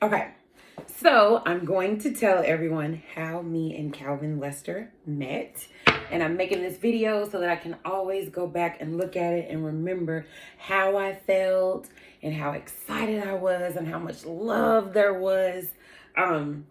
Okay, so I'm going to tell everyone how me and Calvin Lester met. And I'm making this video so that I can always go back and look at it and remember how I felt and how excited I was and how much love there was. Um,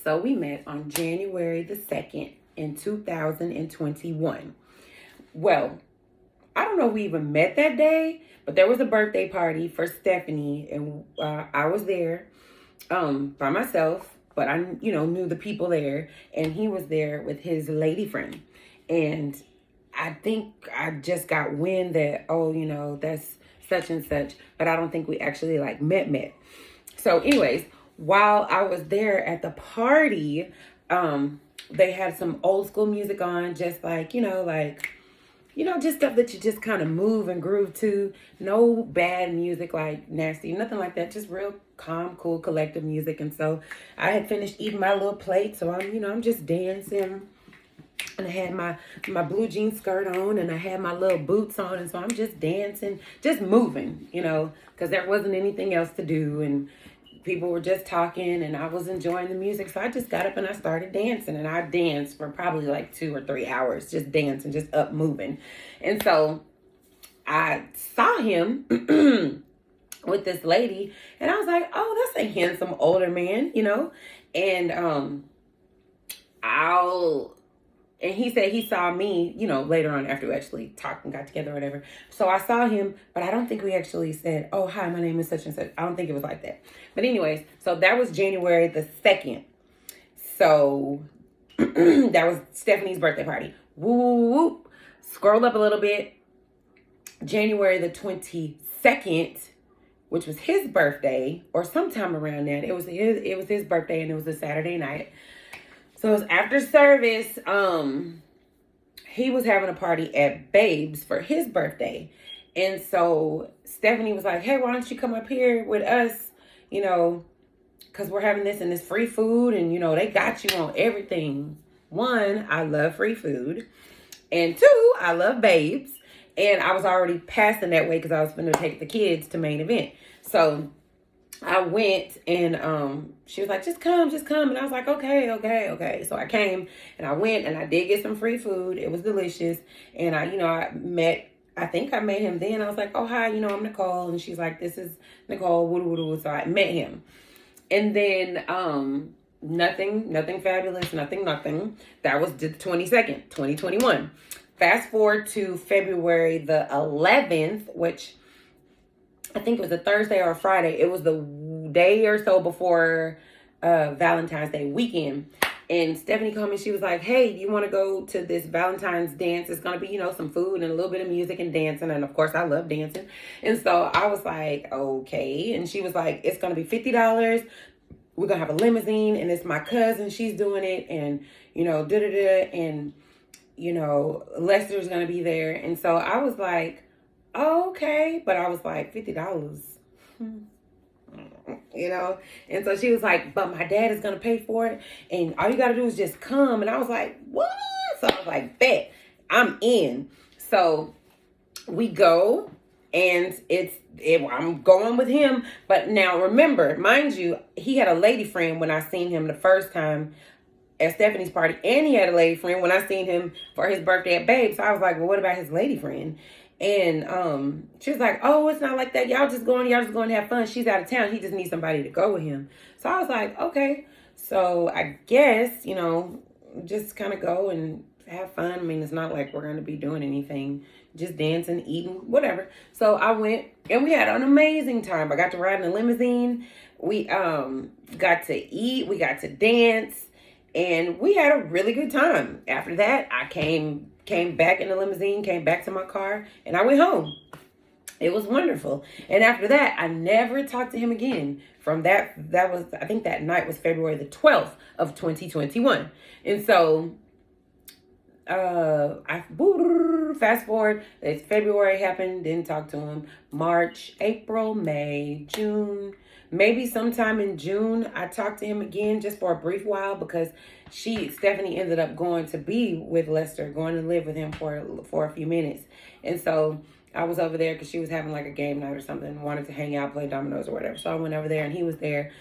so we met on January the 2nd in 2021. Well, I don't know if we even met that day, but there was a birthday party for Stephanie, and I was there by myself, but I knew the people there, and he was there with his lady friend, and I think I just got wind that that's such and such, but I don't think we actually like met. So, anyways, while I was there at the party, they had some old school music on, just like just stuff that you just kind of move and groove to. No bad music like nasty, nothing like that. Just real calm, cool, collective music. And so I had finished eating my little plate, so I'm just dancing. And I had my blue jean skirt on, and I had my little boots on, and so I'm just dancing, just moving, because there wasn't anything else to do, and people were just talking, and I was enjoying the music. So I just got up and I started dancing, and I danced for probably like 2 or 3 hours, just dancing, just up moving. And so I saw him with this lady, and I was like, oh, that's a handsome older man, and I'll and he said he saw me, later on after we actually talked and got together or whatever. So I saw him, but I don't think we actually said, oh, hi, my name is such and such. I don't think it was like that. But anyways, so that was January the 2nd. So that was Stephanie's birthday party. Woo, woo, woo. Scroll up a little bit. January the 22nd, which was his birthday, or sometime around that. It was his birthday, and it was a Saturday night. So it was after service. He was having a party at Babes for his birthday. And so Stephanie was like, hey, why don't you come up here with us, because we're having this and this free food, and, they got you on everything. One, I love free food. And two, I love Babes. And I was already passing that way because I was going to take the kids to main event. So I went, and she was like, just come. And I was like, okay. So I came and I went, and I did get some free food. It was delicious. And I think I met him then. I was like, oh, hi, I'm Nicole. And she's like, this is Nicole. So I met him. And then nothing fabulous, nothing. That was the 22nd, 2021. Fast forward to February the 11th, which I think it was a Thursday or a Friday. It was the day or so before Valentine's Day weekend. And Stephanie called me. She was like, hey, do you want to go to this Valentine's dance? It's going to be, some food and a little bit of music and dancing. And of course, I love dancing. And so I was like, okay. And she was like, it's going to be $50. We're going to have a limousine. And it's my cousin. She's doing it. And, da-da-da. And, Lester's going to be there. And so I was like, oh, okay. But I was like, $50. And so she was like, but my dad is gonna pay for it, and all you gotta do is just come. And I was like, what? So I was like, bet, I'm in. So we go, and I'm going with him. But now remember, mind you, he had a lady friend when I seen him the first time at Stephanie's party, and he had a lady friend when I seen him for his birthday at Babe. So I was like, well, what about his lady friend? And she was like, oh, it's not like that. Y'all just going to have fun. She's out of town. He just needs somebody to go with him. So I was like, okay. So I guess, just kind of go and have fun. I mean, it's not like we're going to be doing anything, just dancing, eating, whatever. So I went, and we had an amazing time. I got to ride in a limousine. We got to eat. We got to dance. And we had a really good time. After that, I came back in the limousine, came back to my car, and I went home. It was wonderful. And after that, I never talked to him again. From that was, I think that night was February the 12th of 2021. And so fast forward, it's February happened, didn't talk to him. March, April, May, June, maybe sometime in June, I talked to him again just for a brief while, because Stephanie ended up going to be with Lester, going to live with him for a few minutes. And so I was over there because she was having like a game night or something, wanted to hang out, play dominoes or whatever. So I went over there, and he was there.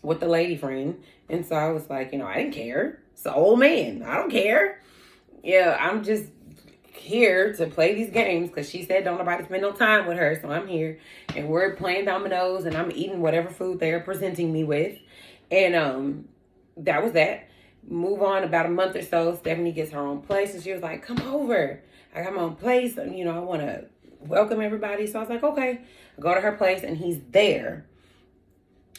with the lady friend. And so I was like, I didn't care. It's an old man. I don't care. Yeah, I'm just here to play these games because she said don't nobody spend no time with her. So I'm here and we're playing dominoes and I'm eating whatever food they're presenting me with. And that was that. Move on about a month or so. Stephanie gets her own place and she was like, come over. I got my own place and I want to welcome everybody. So I was like, okay. I go to her place and he's there.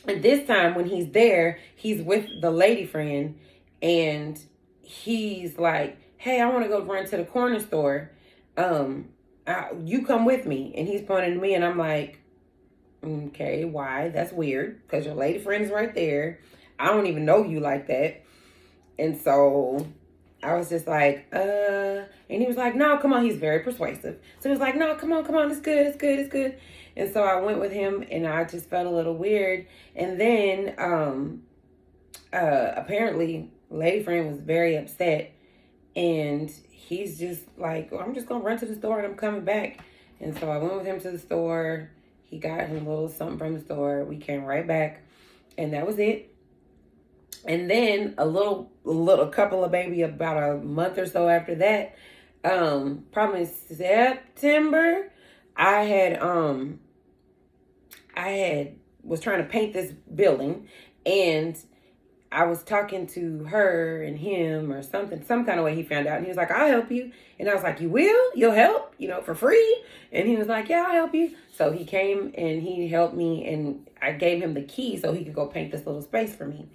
And this time when he's there, he's with the lady friend and he's like, hey, I want to go run to the corner store. You come with me. And he's pointing to me and I'm like, okay, why? That's weird because your lady friend is right there. I don't even know you like that. And so I was just like, and he was like, no, come on. He's very persuasive. So he was like, no, come on. It's good. It's good. It's good. And so I went with him and I just felt a little weird. And then, apparently lady friend was very upset and he's just like, well, I'm just going to run to the store and I'm coming back. And so I went with him to the store. He got him a little something from the store. We came right back and that was it. And then a little couple of maybe about a month or so after that, probably in September, I was trying to paint this building and I was talking to her and him or something, some kind of way he found out. And he was like, I'll help you. And I was like, you will? You'll help? For free? And he was like, yeah, I'll help you. So he came and he helped me and I gave him the key so he could go paint this little space for me.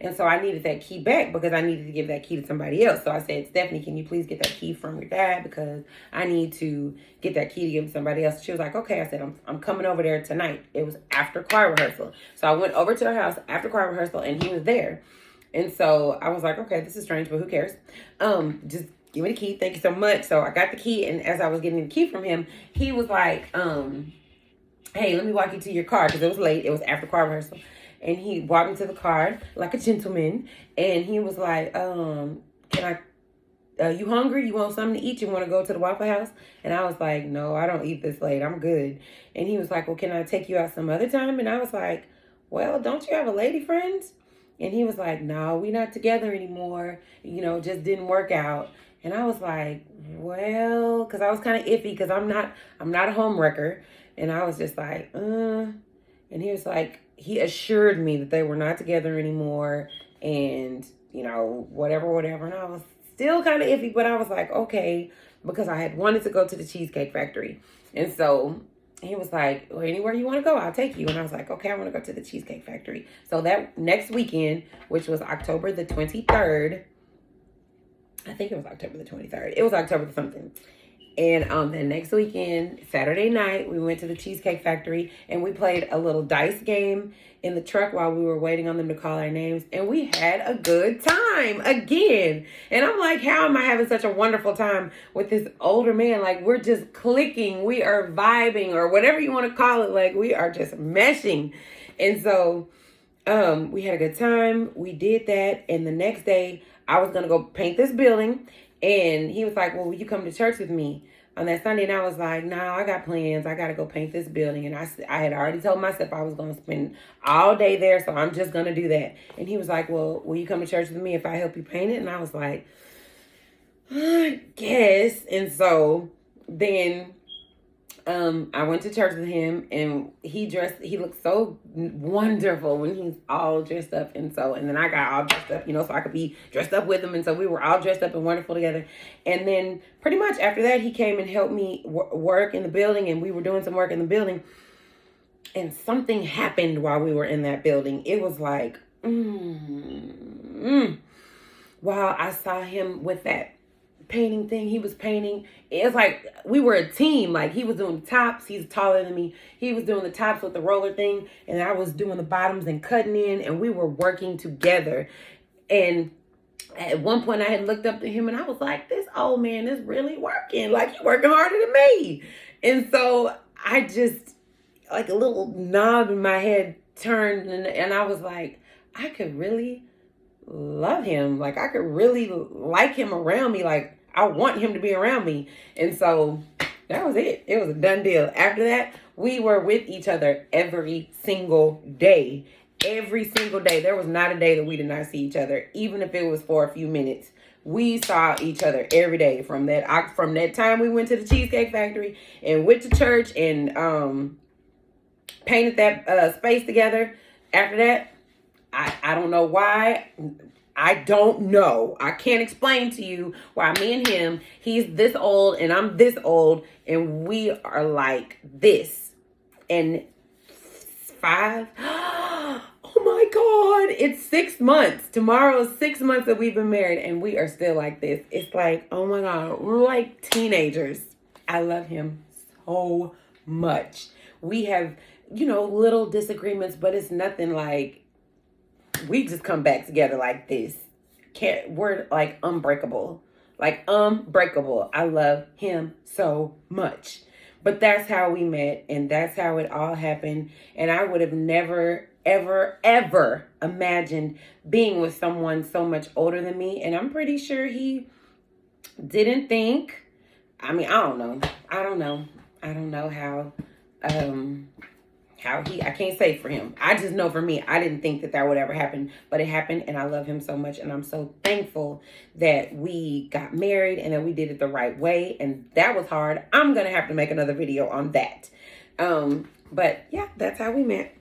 And so I needed that key back because I needed to give that key to somebody else. So I said, Stephanie, can you please get that key from your dad? Because I need to get that key to give to somebody else. She was like, okay. I said, I'm coming over there tonight. It was after choir rehearsal. So I went over to her house after choir rehearsal and he was there. And so I was like, okay, this is strange, but who cares? Just give me the key. Thank you so much. So I got the key. And as I was getting the key from him, he was like, hey, let me walk you to your car. Because it was late. It was after choir rehearsal. And he walked me to the car like a gentleman. And he was like, you hungry? You want something to eat? You want to go to the Waffle House? And I was like, no, I don't eat this late. I'm good. And he was like, well, can I take you out some other time? And I was like, well, don't you have a lady friend? And he was like, no, we're not together anymore. Just didn't work out. And I was like, well, because I was kind of iffy because I'm not a home wrecker. And I was just like, And he was like, he assured me that they were not together anymore and, whatever. And I was still kind of iffy, but I was like, okay, because I had wanted to go to the Cheesecake Factory. And so he was like, well, anywhere you want to go, I'll take you. And I was like, okay, I want to go to the Cheesecake Factory. So that next weekend, which was October the 23rd, I think it was October the 23rd. It was October something. And the next weekend, Saturday night, we went to the Cheesecake Factory and we played a little dice game in the truck while we were waiting on them to call our names. And we had a good time again. And I'm like, how am I having such a wonderful time with this older man? Like, we're just clicking. We are vibing or whatever you want to call it. Like, we are just meshing. And so we had a good time. We did that. And the next day, I was going to go paint this building. And he was like, well, will you come to church with me on that Sunday? And I was like, no, I got plans. I got to go paint this building. And I had already told myself I was going to spend all day there. So I'm just going to do that. And he was like, well, will you come to church with me if I help you paint it? And I was like, I guess. And so then I went to church with him and he looked so wonderful when he's all dressed up. And then I got all dressed up, so I could be dressed up with him. And so we were all dressed up and wonderful together. And then pretty much after that, he came and helped me work in the building and we were doing some work in the building. And something happened while we were in that building. It was like, while I saw him with that painting thing he was painting, it's like we were a team. Like, he was doing the tops, he's taller than me, he was doing the tops with the roller thing and I was doing the bottoms and cutting in, and we were working together. And at one point I had looked up to him and I was like, this old man is really working, like he's working harder than me. And so I just, like, a little knob in my head turned and I was like, I could really love him. Like, I could really like him around me. Like, I want him to be around me. And so that was it. It was a done deal. After that, we were with each other every single day. every single day. There was not a day that we did not see each other, even if it was for a few minutes. We saw each other every day from that time we went to the Cheesecake Factory and went to church and painted that space together. After that, I don't know why. I don't know. I can't explain to you why me and him, he's this old and I'm this old, and we are like this. And 5. Oh my God. It's 6 months. Tomorrow is 6 months that we've been married and we are still like this. It's like, oh my God, we're like teenagers. I love him so much. We have, little disagreements, but it's nothing like we just come back together like this. We're like unbreakable. Like unbreakable. I love him so much. But that's how we met, and that's how it all happened. And I would have never, ever, ever imagined being with someone so much older than me. And I'm pretty sure he didn't think. I mean, I don't know. I don't know how I can't say for him. I just know for me, I didn't think that would ever happen, but it happened, and I love him so much, and I'm so thankful that we got married and that we did it the right way, and that was hard. I'm gonna have to make another video on that. But yeah, that's how we met.